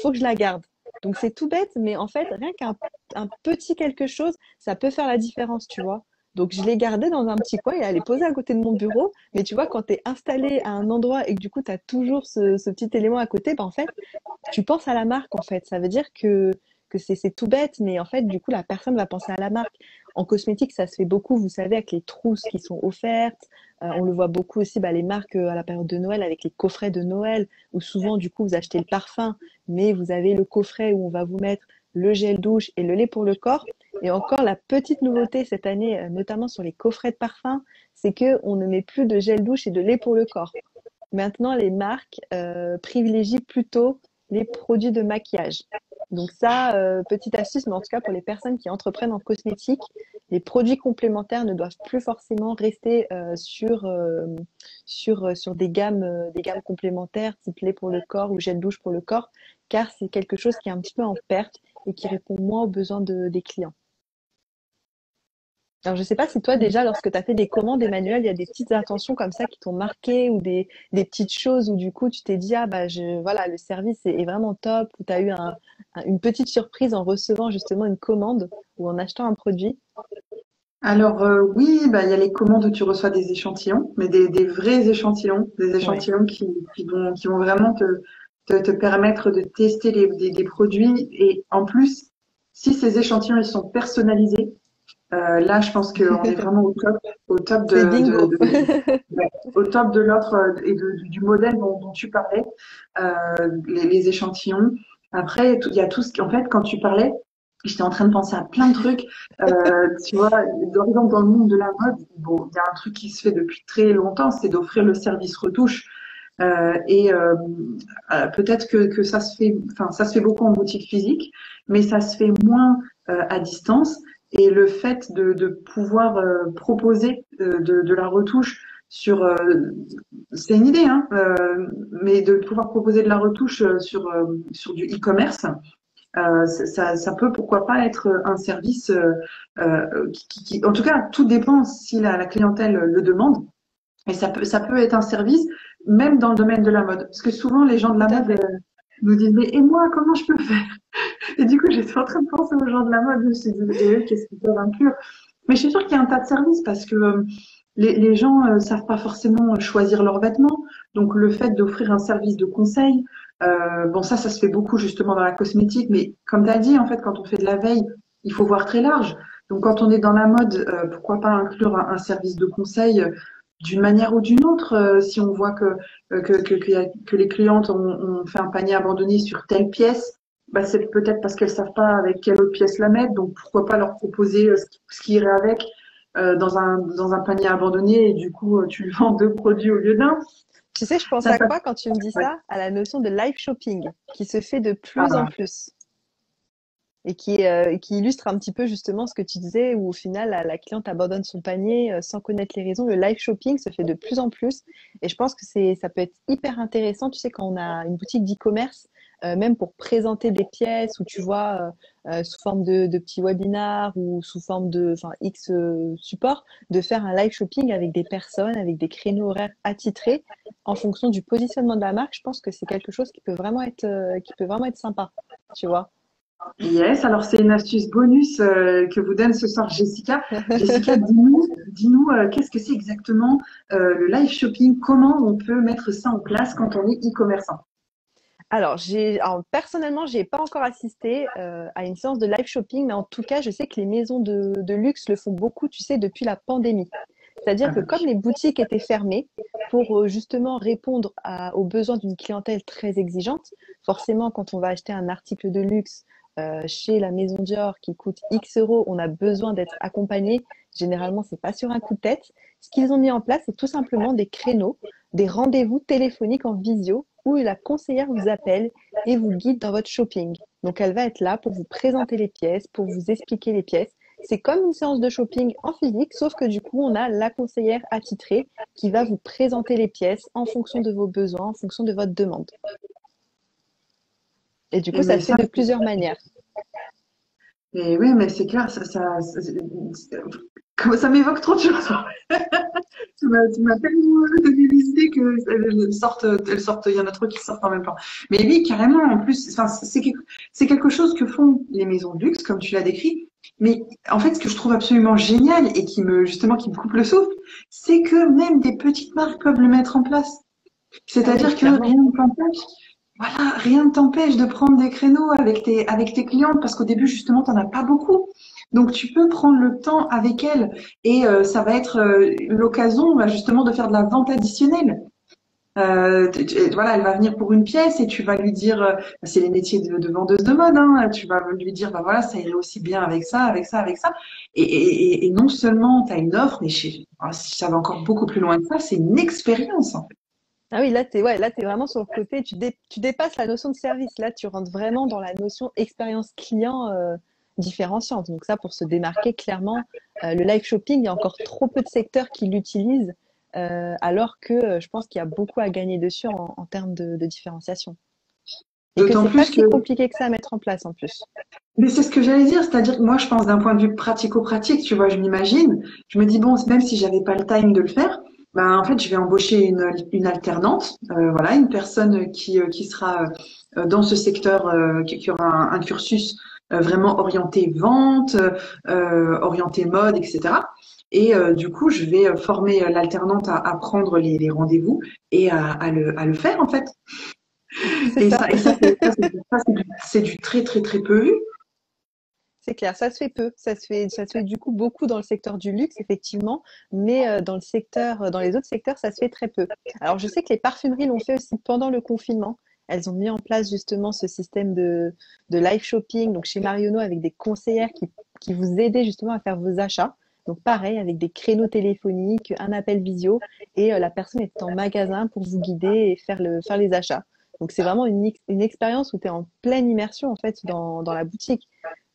Speaker 2: Faut que je la garde. Donc c'est tout bête, mais en fait, rien qu'un un petit quelque chose, ça peut faire la différence, tu vois. Donc je l'ai gardée dans un petit coin et elle est posée à côté de mon bureau. Mais tu vois, quand tu es installé à un endroit et que du coup, tu as toujours ce petit élément à côté, ben en fait, tu penses à la marque en fait. Ça veut dire que c'est tout bête, mais en fait, du coup, la personne va penser à la marque. En cosmétique, ça se fait beaucoup, vous savez, avec les trousses qui sont offertes. On le voit beaucoup aussi, bah, les marques à la période de Noël, avec les coffrets de Noël, où souvent, du coup, vous achetez le parfum, mais vous avez le coffret où on va vous mettre le gel douche et le lait pour le corps. Et encore, la petite nouveauté cette année, notamment sur les coffrets de parfum, c'est que on ne met plus de gel douche et de lait pour le corps. Maintenant, les marques privilégient plutôt les produits de maquillage. Donc ça, petite astuce, mais en tout cas pour les personnes qui entreprennent en cosmétique, les produits complémentaires ne doivent plus forcément rester sur des gammes complémentaires, type lait pour le corps ou gel douche pour le corps, car c'est quelque chose qui est un petit peu en perte et qui répond moins aux besoins des clients. Alors, je sais pas si toi, déjà, lorsque tu as fait des commandes, Emmanuel, il y a des petites attentions comme ça qui t'ont marqué ou des petites choses où du coup, tu t'es dit, ah bah, voilà, le service est vraiment top, ou tu as eu une petite surprise en recevant justement une commande ou en achetant un produit.
Speaker 1: Alors oui, bah, il y a les commandes où tu reçois des échantillons, mais des vrais échantillons, des
Speaker 2: Ouais.
Speaker 1: échantillons qui vont vraiment te permettre de tester des produits. Et en plus, si ces échantillons ils sont personnalisés, là je pense qu'on est vraiment au top
Speaker 2: C'est bingo.
Speaker 1: ouais, au top de l'offre et du modèle dont tu parlais, les échantillons. Après, il y a tout ce qui, en fait, quand tu parlais, j'étais en train de penser à plein de trucs. Tu vois, par exemple, dans le monde de la mode, bon, il y a un truc qui se fait depuis très longtemps, c'est d'offrir le service retouche. Et peut-être que ça se fait, enfin, ça se fait beaucoup en boutique physique, mais ça se fait moins à distance. Et le fait de pouvoir proposer de la retouche sur, c'est une idée, hein, mais de pouvoir proposer de la retouche sur du e-commerce, ça peut pourquoi pas être un service en tout cas, tout dépend si la clientèle le demande. Et ça peut être un service, même dans le domaine de la mode. Parce que souvent, les gens de
Speaker 2: Tout
Speaker 1: la
Speaker 2: à
Speaker 1: mode
Speaker 2: fait.
Speaker 1: nous disent, mais et moi, comment je peux faire? Et du coup, j'étais en train de penser aux gens de la mode. Je me suis dit, et eux, qu'est-ce qu'ils peuvent inclure? Mais je suis sûre qu'il y a un tas de services parce que les gens savent pas forcément choisir leurs vêtements. Donc, le fait d'offrir un service de conseil, bon, ça se fait beaucoup justement dans la cosmétique. Mais comme tu as dit, en fait, quand on fait de la veille, il faut voir très large. Donc, quand on est dans la mode, pourquoi pas inclure un service de conseil d'une manière ou d'une autre, si on voit que les clientes ont fait un panier abandonné sur telle pièce, bah c'est peut-être parce qu'elles savent pas avec quelle autre pièce la mettre, donc pourquoi pas leur proposer ce qui irait avec dans un panier abandonné et du coup tu lui vends deux produits au lieu d'un.
Speaker 2: Tu sais, je pense
Speaker 1: Ça,
Speaker 2: à
Speaker 1: ça,
Speaker 2: quoi quand tu me dis
Speaker 1: ouais.
Speaker 2: ça? À la notion de live shopping, qui se fait de plus en
Speaker 1: Ah,
Speaker 2: plus. Et qui illustre un petit peu justement ce que tu disais, où au final, la cliente abandonne son panier sans connaître les raisons. Le live shopping se fait de plus en plus. Et je pense que ça peut être hyper intéressant, tu sais, quand on a une boutique d'e-commerce, même pour présenter des pièces, où tu vois, sous forme de petits webinars ou sous forme de, enfin, X support, de faire un live shopping avec des personnes, avec des créneaux horaires attitrés, en fonction du positionnement de la marque. Je pense que c'est quelque chose qui peut vraiment être sympa, tu vois.
Speaker 1: yes, alors c'est une astuce bonus que vous donne ce soir Jessica. Jessica, dis-nous qu'est-ce que c'est exactement le live shopping, comment on peut mettre ça en place quand on est e-commerçant.
Speaker 2: Alors personnellement, j'ai pas encore assisté à une séance de live shopping, mais en tout cas, je sais que les maisons de luxe le font beaucoup, tu sais, depuis la pandémie. C'est-à-dire
Speaker 1: Ah
Speaker 2: que
Speaker 1: bah
Speaker 2: comme
Speaker 1: oui.
Speaker 2: les boutiques étaient fermées pour justement répondre aux besoins d'une clientèle très exigeante, forcément, quand on va acheter un article de luxe chez la maison Dior qui coûte X euros, on a besoin d'être accompagné. Généralement, c'est pas sur un coup de tête. Ce qu'ils ont mis en place, c'est tout simplement des créneaux, des rendez-vous téléphoniques en visio où la conseillère vous appelle et vous guide dans votre shopping. Donc, elle va être là pour vous présenter les pièces, pour vous expliquer les pièces. C'est comme une séance de shopping en physique, sauf que du coup, on a la conseillère attitrée qui va vous présenter les pièces en fonction de vos besoins, en fonction de votre demande. Et du
Speaker 1: Et
Speaker 2: coup, ça
Speaker 1: mais
Speaker 2: se fait
Speaker 1: ça,
Speaker 2: de plusieurs manières.
Speaker 1: et oui, mais c'est clair, ça m'évoque trop de choses. Tu m'as tellement donné des idées elles sortent, il y en a trop qui sortent en même temps. Mais oui, carrément, en plus, enfin, c'est quelque chose que font les maisons de luxe, comme tu l'as décrit. Mais en fait, ce que je trouve absolument génial et justement, qui me coupe le souffle, c'est que même des petites marques peuvent le mettre en place.
Speaker 2: Ah oui,
Speaker 1: C'est-à-dire que
Speaker 2: clairement.
Speaker 1: rien ne t'empêche de prendre des créneaux avec tes clientes parce qu'au début, justement, tu n'en as pas beaucoup. Donc, tu peux prendre le temps avec elles et ça va être l'occasion bah, justement de faire de la vente additionnelle. Voilà, elle va venir pour une pièce et tu vas lui dire, c'est les métiers de vendeuse de mode, hein, tu vas lui dire, bah voilà, ça irait aussi bien avec ça, avec ça, avec ça. Et non seulement tu as une offre, mais si ça va encore beaucoup plus loin que ça, c'est une expérience en fait.
Speaker 2: Ah oui, là, ouais, là, t'es vraiment sur le côté, tu dépasses la notion de service. Là, tu rentres vraiment dans la notion expérience client différenciante. Donc ça, pour se démarquer, clairement, le live shopping, il y a encore trop peu de secteurs qui l'utilisent, alors que je pense qu'il y a beaucoup à gagner dessus en termes de différenciation. Et que
Speaker 1: D'autant
Speaker 2: c'est pas
Speaker 1: plus que
Speaker 2: si compliqué que ça à mettre en place en plus.
Speaker 1: Mais c'est ce que j'allais dire, c'est-à-dire que moi, je pense d'un point de vue pratico-pratique, tu vois, je m'imagine, je me dis, bon, même si j'avais pas le time de le faire, ben, en fait, je vais embaucher une alternante, voilà, une personne qui sera dans ce secteur, qui aura un cursus vraiment orienté vente, orienté mode, etc. Et du coup, je vais former l'alternante à prendre les rendez-vous et à le faire, en fait.
Speaker 2: C'est ça.
Speaker 1: C'est du très, très, très peu vu.
Speaker 2: C'est clair, ça se fait peu. Ça se fait du coup beaucoup dans le secteur du luxe, effectivement, mais dans les autres secteurs, ça se fait très peu. Alors, je sais que les parfumeries l'ont fait aussi pendant le confinement. elles ont mis en place justement ce système de live shopping, donc chez Marionneau, avec des conseillères qui vous aidaient justement à faire vos achats. Donc pareil, avec des créneaux téléphoniques, un appel visio, et la personne est en magasin pour vous guider et faire les achats. Donc c'est vraiment une expérience où tu es en pleine immersion en fait dans la boutique.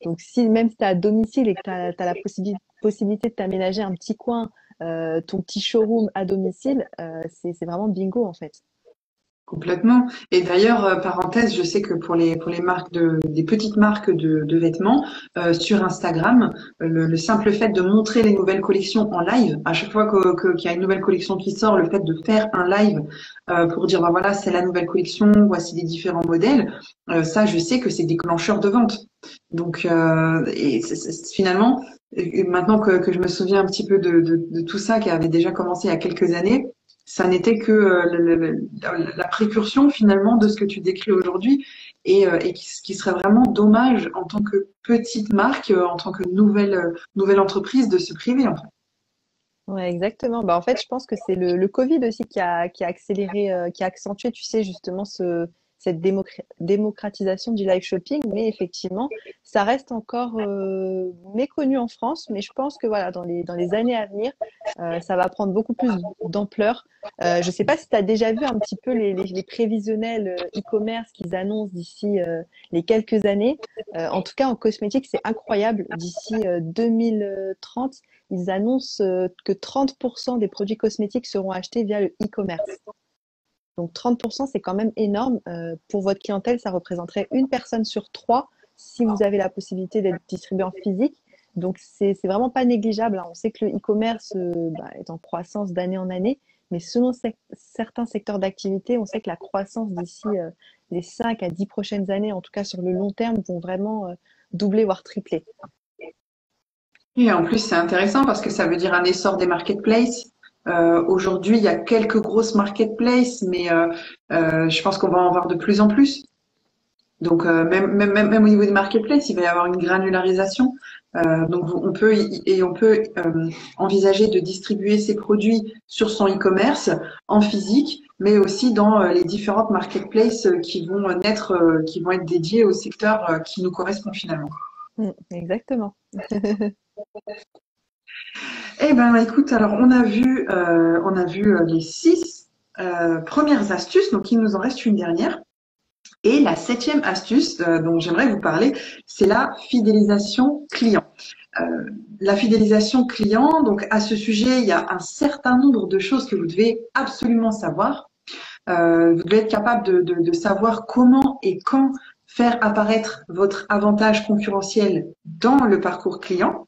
Speaker 2: Donc si même si tu es à domicile et que tu as la possibilité de t'aménager un petit coin, ton petit showroom à domicile, c'est vraiment bingo en fait.
Speaker 1: Complètement. Et d'ailleurs, parenthèse, je sais que pour les marques des petites marques de vêtements sur Instagram, le simple fait de montrer les nouvelles collections en live, à chaque fois qu'il y a une nouvelle collection qui sort, le fait de faire un live pour dire bah voilà c'est la nouvelle collection, voici les différents modèles, ça je sais que c'est déclencheur de vente. Donc et finalement maintenant que je me souviens un petit peu de tout ça qui avait déjà commencé il y a quelques années, ça n'était que la précursion finalement de ce que tu décris aujourd'hui et qui serait vraiment dommage en tant que petite marque, en tant que nouvelle entreprise de se priver en fait.
Speaker 2: Ouais, exactement. Bah, en fait, je pense que c'est le Covid aussi qui a accéléré, qui a accentué, tu sais, justement cette démocratisation du live shopping. Mais effectivement, ça reste encore méconnu en France. Mais je pense que voilà, dans les années à venir, ça va prendre beaucoup plus d'ampleur. Je sais pas si tu as déjà vu un petit peu les prévisionnels e-commerce qu'ils annoncent d'ici les quelques années. En tout cas, en cosmétique, c'est incroyable. D'ici 2030, ils annoncent que 30% des produits cosmétiques seront achetés via le e-commerce. Donc 30%, c'est quand même énorme. Pour votre clientèle, ça représenterait une personne sur trois si vous avez la possibilité d'être distribué en physique. Donc c'est vraiment pas négligeable, hein. On sait que le e-commerce est en croissance d'année en année, mais selon certains secteurs d'activité, on sait que la croissance d'ici les 5 à 10 prochaines années, en tout cas sur le long terme, vont vraiment doubler, voire tripler.
Speaker 1: Et en plus, c'est intéressant parce que ça veut dire un essor des marketplaces. Aujourd'hui, il y a quelques grosses marketplaces, mais je pense qu'on va en voir de plus en plus. Donc même au niveau des marketplaces, il va y avoir une granularisation. Donc on peut envisager de distribuer ces produits sur son e-commerce en physique, mais aussi dans les différentes marketplaces qui vont naître, qui vont être dédiées au secteur qui nous correspond finalement.
Speaker 2: Exactement.
Speaker 1: Eh ben, écoute, alors on a vu les six premières astuces, donc il nous en reste une dernière. Et la septième astuce dont j'aimerais vous parler, c'est la fidélisation client. La fidélisation client, donc à ce sujet, il y a un certain nombre de choses que vous devez absolument savoir. Vous devez être capable de savoir comment et quand faire apparaître votre avantage concurrentiel dans le parcours client.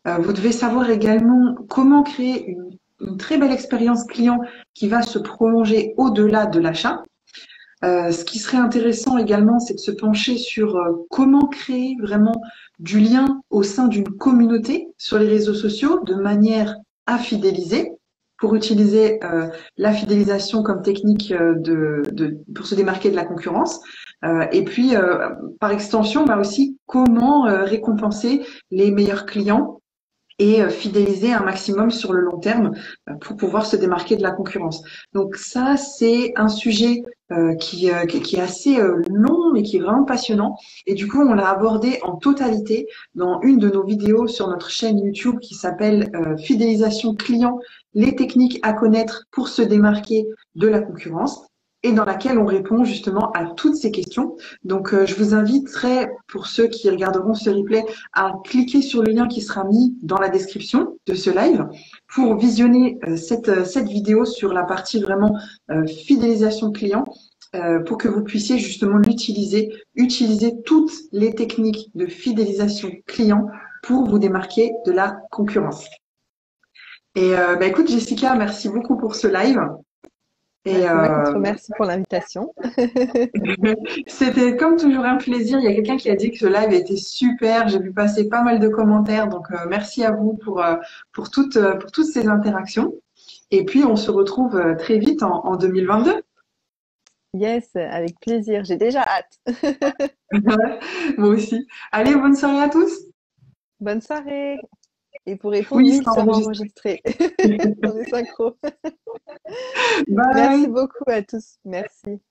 Speaker 1: Vous devez savoir également comment créer une très belle expérience client qui va se prolonger au-delà de l'achat. Ce qui serait intéressant également, c'est de se pencher sur comment créer vraiment du lien au sein d'une communauté sur les réseaux sociaux de manière à fidéliser, pour utiliser la fidélisation comme technique pour se démarquer de la concurrence. Et puis, par extension, bah aussi, comment récompenser les meilleurs clients et fidéliser un maximum sur le long terme pour pouvoir se démarquer de la concurrence. Donc ça, c'est un sujet qui est assez long mais qui est vraiment passionnant. Et du coup, on l'a abordé en totalité dans une de nos vidéos sur notre chaîne YouTube qui s'appelle Fidélisation client, les techniques à connaître pour se démarquer de la concurrence, et dans laquelle on répond justement à toutes ces questions. Donc, je vous inviterai, pour ceux qui regarderont ce replay, à cliquer sur le lien qui sera mis dans la description de ce live pour visionner cette vidéo sur la partie vraiment fidélisation client pour que vous puissiez justement utiliser toutes les techniques de fidélisation client pour vous démarquer de la concurrence. Et écoute Jessica, merci beaucoup pour ce live.
Speaker 2: Et c'est moi qui te remercie pour l'invitation.
Speaker 1: C'était comme toujours un plaisir. Il y a quelqu'un qui a dit que ce live était super. J'ai vu passer pas mal de commentaires. Donc, merci à vous pour toutes ces interactions. Et puis, on se retrouve très vite en 2022.
Speaker 2: Yes, avec plaisir. J'ai déjà hâte.
Speaker 1: Moi aussi. Allez, bonne soirée à tous.
Speaker 2: Bonne soirée. Et pour répondre,
Speaker 1: Oui,
Speaker 2: oui,
Speaker 1: c'est
Speaker 2: il sera
Speaker 1: enregistré.
Speaker 2: enregistré. On est synchro. Merci
Speaker 1: Bye.
Speaker 2: beaucoup à tous. Merci.